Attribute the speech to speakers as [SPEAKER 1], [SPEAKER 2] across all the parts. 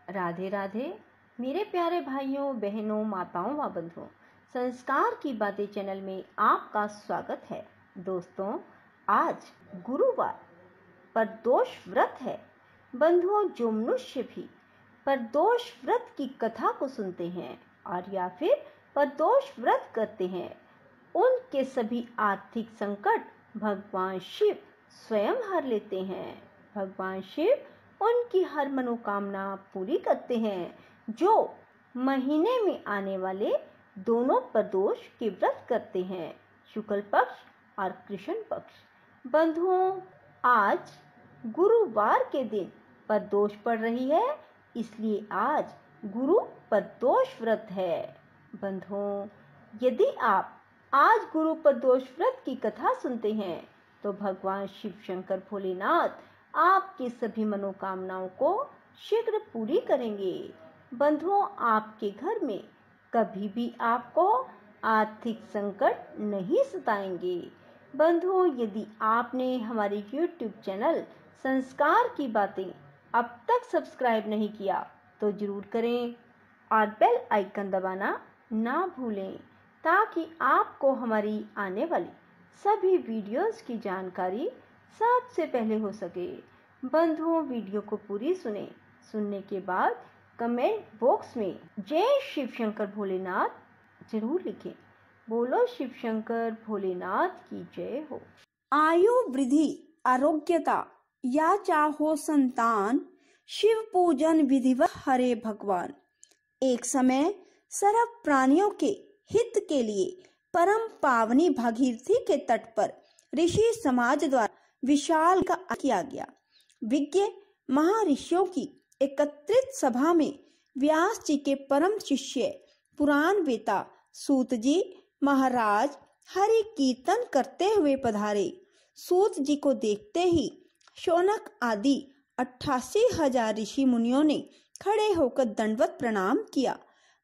[SPEAKER 1] राधे राधे मेरे प्यारे भाइयों बहनों माताओं व बंधुओं, संस्कार की बातें चैनल में आपका स्वागत है। दोस्तों, आज गुरुवार प्रदोष व्रत है। बंधुओं, जो मनुष्य भी प्रदोष व्रत की कथा को सुनते हैं और या फिर प्रदोष व्रत करते हैं, उनके सभी आर्थिक संकट भगवान शिव स्वयं हर लेते हैं। भगवान शिव उनकी हर मनोकामना पूरी करते हैं। जो महीने में आने वाले दोनों प्रदोष के व्रत करते हैं, शुक्ल पक्ष और कृष्ण पक्ष। बंधुओं, आज गुरुवार के दिन प्रदोष पड़ रही है, इसलिए आज गुरु प्रदोष व्रत है। बंधुओं, यदि आप आज गुरु प्रदोष व्रत की कथा सुनते हैं तो भगवान शिव शंकर भोलेनाथ आपकी सभी मनोकामनाओं को शीघ्र पूरी करेंगे। बंधुओं, आपके घर में कभी भी आपको आर्थिक संकट नहीं सताएंगे। बंधुओं, यदि आपने हमारे YouTube चैनल संस्कार की बातें अब तक सब्सक्राइब नहीं किया तो जरूर करें और बेल आइकन दबाना ना भूलें, ताकि आपको हमारी आने वाली सभी वीडियोस की जानकारी सबसे पहले हो सके। बंधुओं, वीडियो को पूरी सुनने के बाद कमेंट बॉक्स में जय शिव शंकर भोलेनाथ जरूर लिखें। बोलो शिव शंकर भोलेनाथ की जय हो।
[SPEAKER 2] आयु वृद्धि, आरोग्यता या चाहो संतान, शिव पूजन विधिवत हरे भगवान। एक समय सर्व प्राणियों के हित के लिए परम पावनी भागीरथी के तट पर ऋषि समाज द्वारा विशाल का किया गया। विज्ञ महर्षियों की एकत्रित सभा में व्यास जी के परम शिष्य पुराण वेता सूत जी महाराज हरि कीर्तन करते हुए पधारे। सूत जी को देखते ही शौनक आदि 88,000 ऋषि मुनियों ने खड़े होकर दंडवत प्रणाम किया।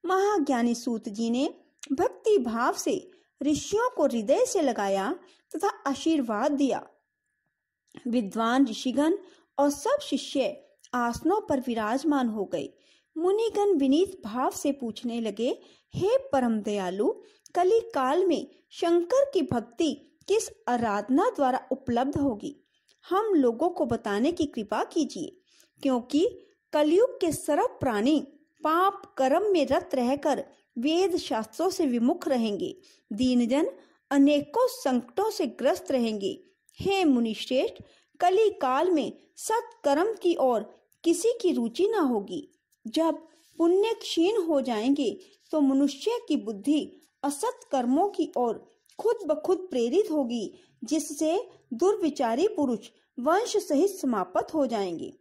[SPEAKER 2] महाज्ञानी सूत जी ने भक्ति भाव से ऋषियों को हृदय से लगाया तथा आशीर्वाद दिया। विद्वान ऋषिगण और सब शिष्य आसनों पर विराजमान हो गए। मुनिगण विनीत भाव से पूछने लगे, हे परम दयालु, कली काल में शंकर की भक्ति किस आराधना द्वारा उपलब्ध होगी? हम लोगों को बताने की कृपा कीजिए, क्योंकि कलयुग के सर्व प्राणी पाप कर्म में रत रहकर वेद शास्त्रों से विमुख रहेंगे। दीनजन अनेकों संकटों से ग्रस्त रहेंगे। हे मुनिश्रेष्ठ, कली काल में सत्कर्म की ओर किसी की रुचि न होगी। जब पुण्य क्षीण हो जाएंगे तो मनुष्य की बुद्धि असत कर्मों की ओर खुद ब खुद प्रेरित होगी, जिससे दुर्विचारी पुरुष वंश सहित समाप्त हो जाएंगे।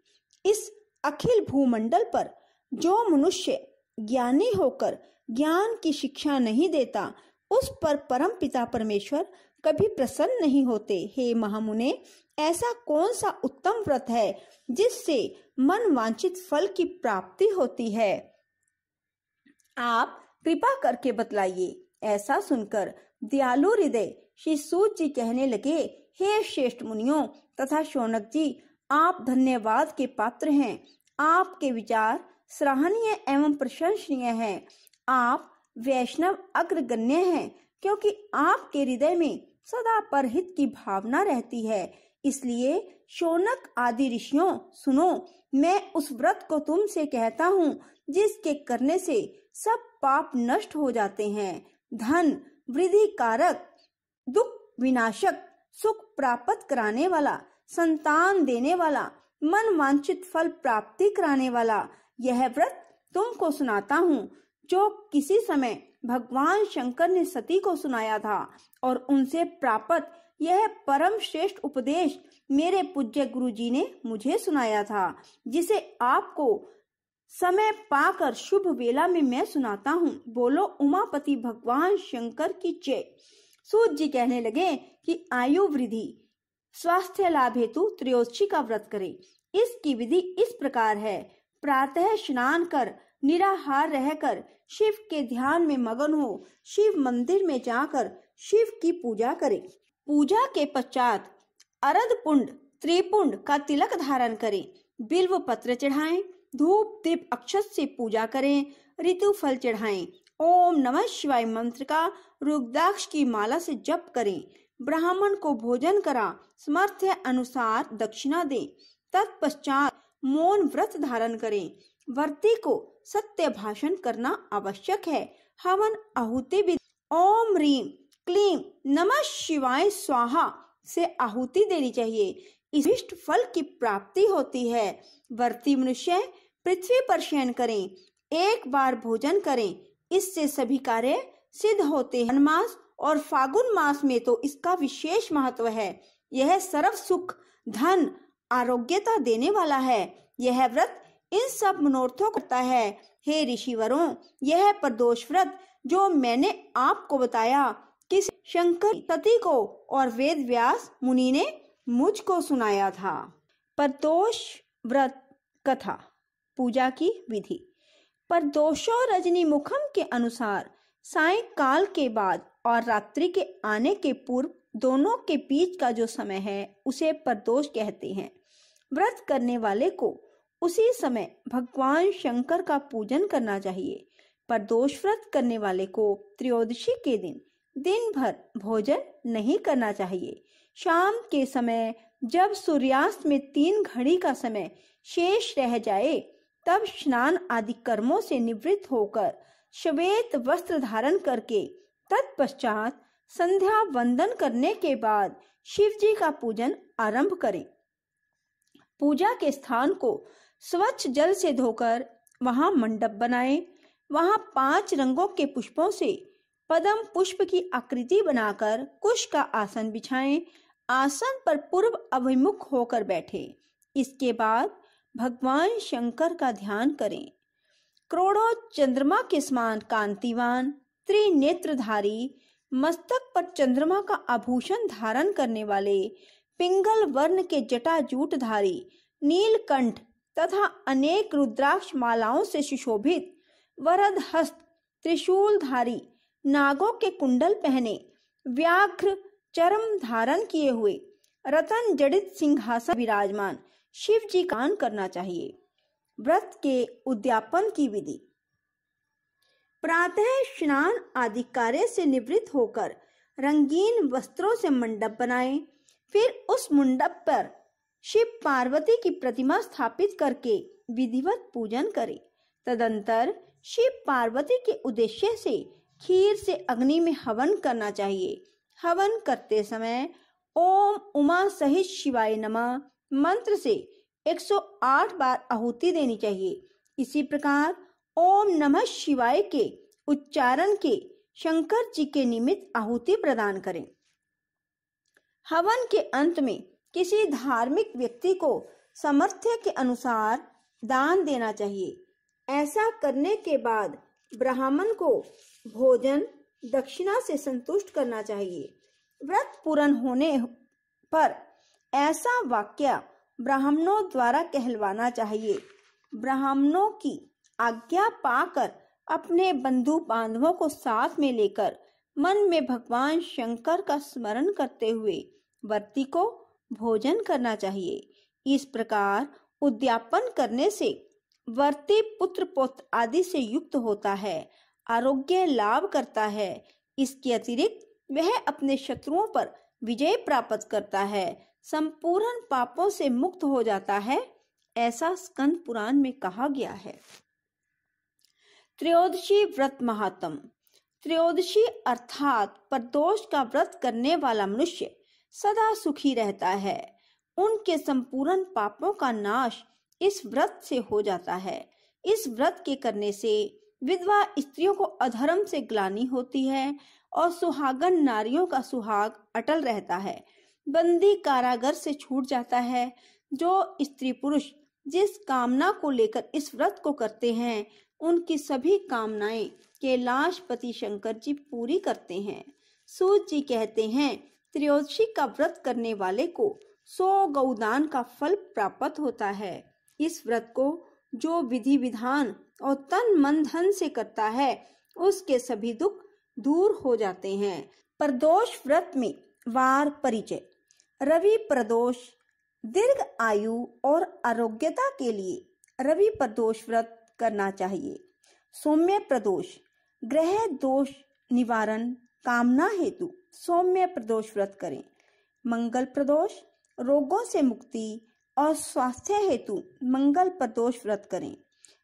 [SPEAKER 2] इस अखिल भूमंडल पर जो मनुष्य ज्ञानी होकर ज्ञान की शिक्षा नहीं देता, उस पर परम पिता परमेश्वर कभी प्रसन्न नहीं होते। हे महामुने, ऐसा कौन सा उत्तम व्रत है जिससे मन वांछित फल की प्राप्ति होती है? आप कृपा करके बतलाइए। ऐसा सुनकर दयालु हृदय श्री सूत जी कहने लगे, हे श्रेष्ठ मुनियों तथा शौनक जी, आप धन्यवाद के पात्र हैं। आपके विचार सराहनीय एवं प्रशंसनीय हैं। आप वैष्णव अग्रगण्य हैं, क्योंकि आपके हृदय में सदा परहित की भावना रहती है। इसलिए शौनक आदि ऋषियों, सुनो, मैं उस व्रत को तुमसे कहता हूँ जिसके करने से सब पाप नष्ट हो जाते हैं। धन वृद्धि कारक, दुख विनाशक, सुख प्राप्त कराने वाला, संतान देने वाला, मन वांछित फल प्राप्ति कराने वाला यह व्रत तुमको सुनाता हूँ, जो किसी समय भगवान शंकर ने सती को सुनाया था और उनसे प्राप्त यह परम श्रेष्ठ उपदेश मेरे पूज्य गुरु जी ने मुझे सुनाया था, जिसे आपको समय पाकर शुभ वेला में मैं सुनाता हूँ। बोलो उमापति भगवान शंकर की जय। सूत जी कहने लगे कि आयु वृद्धि, स्वास्थ्य लाभ हेतु त्रयोदशी का व्रत करें। इसकी विधि इस प्रकार है। प्रातः स्नान कर निराहार रहकर शिव के ध्यान में मगन हो, शिव मंदिर में जाकर शिव की पूजा करें। पूजा के पश्चात अर्ध पुंड त्रिपुंड का तिलक धारण करें, बिल्व पत्र चढ़ाएं, धूप दीप अक्षत से पूजा करें, ऋतु फल चढ़ाएं। ओम नमः शिवाय मंत्र का रुद्राक्ष की माला से जप करें। ब्राह्मण को भोजन करा सामर्थ्य अनुसार दक्षिणा दें। तत्पश्चात मौन व्रत धारण करें। व्रती को सत्य भाषण करना आवश्यक है। हवन आहुति भी ओम ह्रीम क्लीम नमः शिवाय स्वाहा से आहुति देनी चाहिए। इष्ट फल की प्राप्ति होती है। व्रती मनुष्य पृथ्वी पर शयन करें, एक बार भोजन करें, इससे सभी कार्य सिद्ध होते हैं। मास और फागुन मास में तो इसका विशेष महत्व है। यह सर्व सुख धन आरोग्यता देने वाला है। यह व्रत इन सब मनोरथों करता है। हे ऋषिवरों, यह प्रदोष व्रत जो मैंने आपको बताया कि शंकर सती को और वेद व्यास मुनि ने मुझको सुनाया था। प्रदोष व्रत कथा। पूजा की विधि। प्रदोषो रजनी मुखम के अनुसार सायंकाल के बाद और रात्रि के आने के पूर्व दोनों के बीच का जो समय है उसे प्रदोष कहते हैं। व्रत करने वाले को उसी समय भगवान शंकर का पूजन करना चाहिए। प्रदोष व्रत करने वाले को त्रयोदशी के दिन भर भोजन नहीं करना चाहिए। शाम के समय जब सूर्यास्त में 3 घड़ी का समय शेष रह जाए तब स्नान आदि कर्मों से निवृत्त होकर श्वेत वस्त्र धारण करके तत्पश्चात संध्या वंदन करने के बाद शिव जी का पूजन आरंभ करें। पूजा के स्थान को स्वच्छ जल से धोकर वहां मंडप बनाएं। वहां 5 रंगों के पुष्पों से पद्म पुष्प की आकृति बनाकर कुश का आसन बिछाएं। आसन पर पूर्व अभिमुख होकर बैठे। इसके बाद भगवान शंकर का ध्यान करें। करोड़ों चंद्रमा के समान कांतिवान त्रिनेत्रधारी मस्तक पर चंद्रमा का आभूषण धारण करने वाले पिंगल वर्ण के जटाजूटधारी नीलकंठ तथा अनेक रुद्राक्ष मालाओं से सुशोभित वरद हस्त त्रिशूलधारी नागों के कुंडल पहने व्याघ्र चर्म धारण किए हुए रतन जड़ित सिंहासन विराजमान शिव जी का करना चाहिए। व्रत के उद्यापन की विधि। प्रातः स्नान आदि कार्य से निवृत्त होकर रंगीन वस्त्रों से मंडप बनाएं। फिर उस मंडप पर शिव पार्वती की प्रतिमा स्थापित करके विधिवत पूजन करें। तदंतर शिव पार्वती के उद्देश्य से खीर से अग्नि में हवन करना चाहिए। हवन करते समय ओम उमा सहित शिवाय नमः मंत्र से 108 बार आहुति देनी चाहिए। इसी प्रकार ओम नमः शिवाय के उच्चारण के शंकर जी के निमित्त आहुति प्रदान करें। हवन के अंत में किसी धार्मिक व्यक्ति को सामर्थ्य के अनुसार दान देना चाहिए। ऐसा करने के बाद ब्राह्मण को भोजन दक्षिणा से संतुष्ट करना चाहिए। व्रत पूर्ण होने पर ऐसा वाक्य ब्राह्मणों द्वारा कहलवाना चाहिए। ब्राह्मणों की आज्ञा पाकर अपने बंधु बांधवों को साथ में लेकर मन में भगवान शंकर का स्मरण करते हुए व्रती को भोजन करना चाहिए। इस प्रकार उद्यापन करने से व्रती पुत्र पौत्र आदि से युक्त होता है, आरोग्य लाभ करता है। इसके अतिरिक्त वह अपने शत्रुओं पर विजय प्राप्त करता है, संपूर्ण पापों से मुक्त हो जाता है, ऐसा स्कंद पुराण में कहा गया है। त्रयोदशी व्रत महात्म। त्रयोदशी अर्थात प्रदोष का व्रत करने वाला मनुष्य सदा सुखी रहता है। उनके संपूर्ण पापों का नाश इस व्रत से हो जाता है। इस व्रत के करने से विधवा स्त्रियों को अधर्म से ग्लानि होती है और सुहागन नारियों का सुहाग अटल रहता है। बंदी कारागार से छूट जाता है। जो स्त्री पुरुष जिस कामना को लेकर इस व्रत को करते हैं उनकी सभी कामनाएं कैलाशपति शंकर जी पूरी करते हैं। सूत जी कहते हैं त्रयोदशी का व्रत करने वाले को 100 गौदान का फल प्राप्त होता है। इस व्रत को जो विधि विधान और तन मन धन से करता है उसके सभी दुख दूर हो जाते हैं। प्रदोष व्रत में वार परिचय। रवि प्रदोष दीर्घ आयु और आरोग्यता के लिए रवि प्रदोष व्रत करना चाहिए। सौम्य प्रदोष, ग्रह दोष निवारण कामना हेतु सौम्य प्रदोष व्रत करें। मंगल प्रदोष, रोगों से मुक्ति और स्वास्थ्य हेतु मंगल प्रदोष व्रत करें।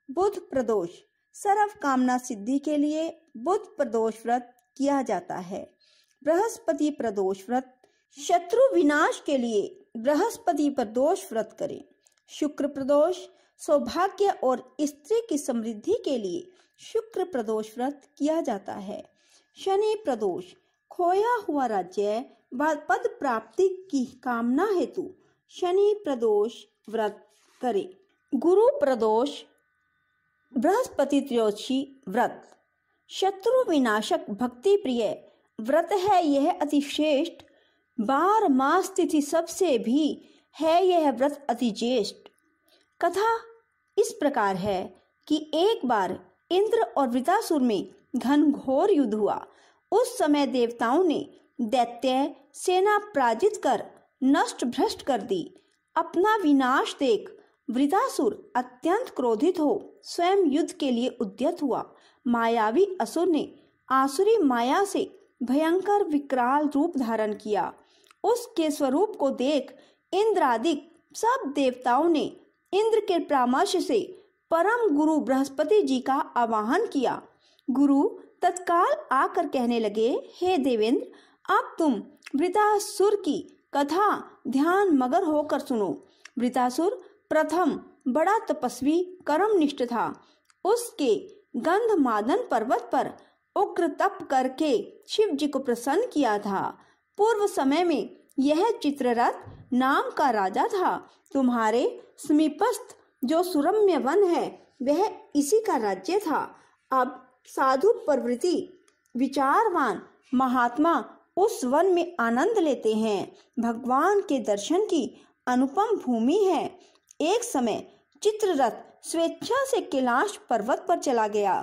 [SPEAKER 2] बुध प्रदोष, सर्व कामना सिद्धि के लिए बुध प्रदोष व्रत किया जाता है। बृहस्पति प्रदोष व्रत, शत्रु विनाश के लिए बृहस्पति प्रदोष व्रत करें। शुक्र प्रदोष, सौभाग्य और स्त्री की समृद्धि के लिए शुक्र प्रदोष व्रत किया जाता है। शनि प्रदोष, खोया हुआ राज्य व पद प्राप्ति की कामना हेतु शनि प्रदोष व्रत करें। गुरु प्रदोष, बृहस्पति त्रयोदशी व्रत, शत्रु विनाशक भक्ति प्रिय व्रत है। यह अति श्रेष्ठ 12 मास तिथि सबसे भी है। यह व्रत अति ज्येष्ठ। कथा इस प्रकार है कि एक बार इंद्र और वृतासुर में घनघोर युद्ध हुआ। उस समय देवताओं ने दैत्य सेना पराजित कर नष्ट भ्रष्ट कर दी। अपना विनाश देख वृतासुर अत्यंत क्रोधित हो स्वयं युद्ध के लिए उद्यत हुआ। मायावी असुर ने आसुरी माया से भयंकर विकराल रूप धारण किया। उसके स्वरूप को देख इंद्रादि सब देवताओं ने इंद्र के परामर्श से परम गुरु बृहस्पति जी का आवाहन किया। गुरु तत्काल आकर कहने लगे, हे देवेंद्र, अब तुम वृतासुर की कथा ध्यान मगर होकर सुनो। वृतासुर प्रथम बड़ा तपस्वी कर्मनिष्ठ था। उसके गंधमादन पर्वत पर उग्र तप करके शिव जी को प्रसन्न किया था। पूर्व समय में यह चित्ररथ नाम का राजा था। तुम्हारे समीपस्थ जो सुरम्य वन है वह इसी का राज्य था। अब साधु प्रवृत्ति विचारवान महात्मा उस वन में आनंद लेते हैं। भगवान के दर्शन की अनुपम भूमि है। एक समय चित्ररथ स्वेच्छा से कैलाश पर्वत पर चला गया।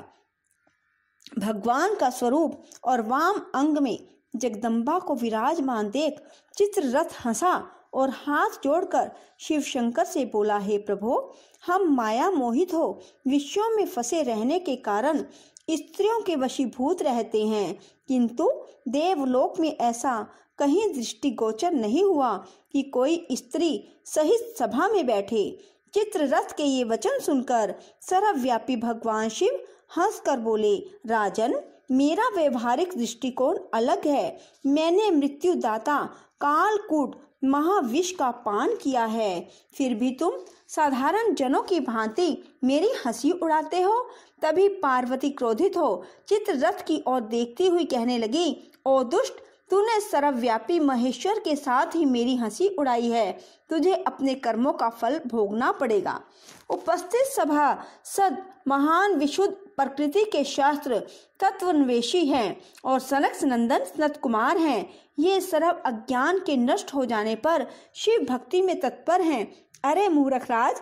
[SPEAKER 2] भगवान का स्वरूप और वाम अंग में जगदम्बा को विराजमान देख चित्ररथ हंसा और हाथ जोड़कर शिव शंकर से बोला, हे प्रभु, हम माया मोहित हो विश्वों में फंसे रहने के कारण स्त्रियों के वशीभूत रहते हैं, किंतु देवलोक में ऐसा कहीं दृष्टिगोचर नहीं हुआ कि कोई स्त्री सहित सभा में बैठे। चित्ररथ के ये वचन सुनकर सर्वव्यापी भगवान शिव हंसकर बोले, राजन, मेरा व्यवहारिक दृष्टिकोण अलग है। मैंने मृत्युदाता कालकूट महाविष का पान किया है, फिर भी तुम साधारण जनों की भांति मेरी हंसी उड़ाते हो। तभी पार्वती क्रोधित हो चित्ररथ की ओर देखती हुई कहने लगी, ओ दुष्ट, तूने सर्वव्यापी महेश्वर के साथ ही मेरी हंसी उड़ाई है। तुझे अपने कर्मों का फल भोगना पड़ेगा। उपस्थित सभा सद महान विशुद्ध प्रकृति के शास्त्र तत्वन्वेषी हैं और सनक नंदन सनत कुमार हैं। ये सर्व अज्ञान के नष्ट हो जाने पर शिव भक्ति में तत्पर हैं। अरे मूर्ख राज,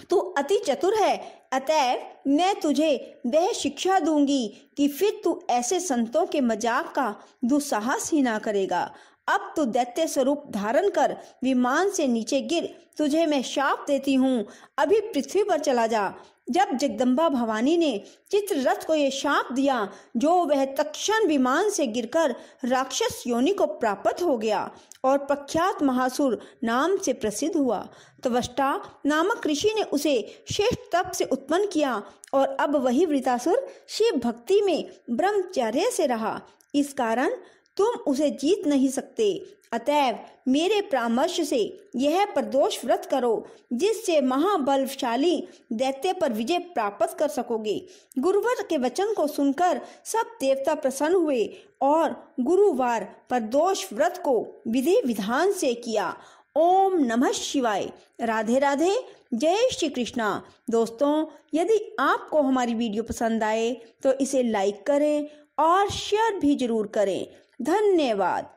[SPEAKER 2] तू अति चतुर है, अतएव मैं तुझे वह शिक्षा दूंगी कि फिर तू ऐसे संतों के मजाक का दुस्साहस ही ना करेगा। अब तू दैत्य स्वरूप धारण कर विमान से नीचे गिर। तुझे मैं शाप देती हूँ, अभी पृथ्वी पर चला जा। जब जगदम्बा भवानी ने चित्ररथ को ये शाप दिया, जो वह तत्क्षण विमान से गिरकर राक्षस योनि को प्राप्त हो गया और प्रख्यात महासुर नाम से प्रसिद्ध हुआ। त्वष्टा नामक ऋषि ने उसे श्रेष्ठ तप से उत्पन्न किया और अब वही वृतासुर शिव भक्ति में ब्रह्मचर्य से रहा। इस कारण तुम उसे जीत नहीं सकते। अतएव मेरे परामर्श से यह प्रदोष व्रत करो, जिससे महाबलशाली दैत्य पर विजय प्राप्त कर सकोगे। गुरुवर के वचन को सुनकर सब देवता प्रसन्न हुए और गुरुवार प्रदोष व्रत को विधि विधान से किया। ओम नमः शिवाय। राधे राधे। जय श्री कृष्णा। दोस्तों, यदि आपको हमारी वीडियो पसंद आए तो इसे लाइक करें और शेयर भी जरूर करें। धन्यवाद।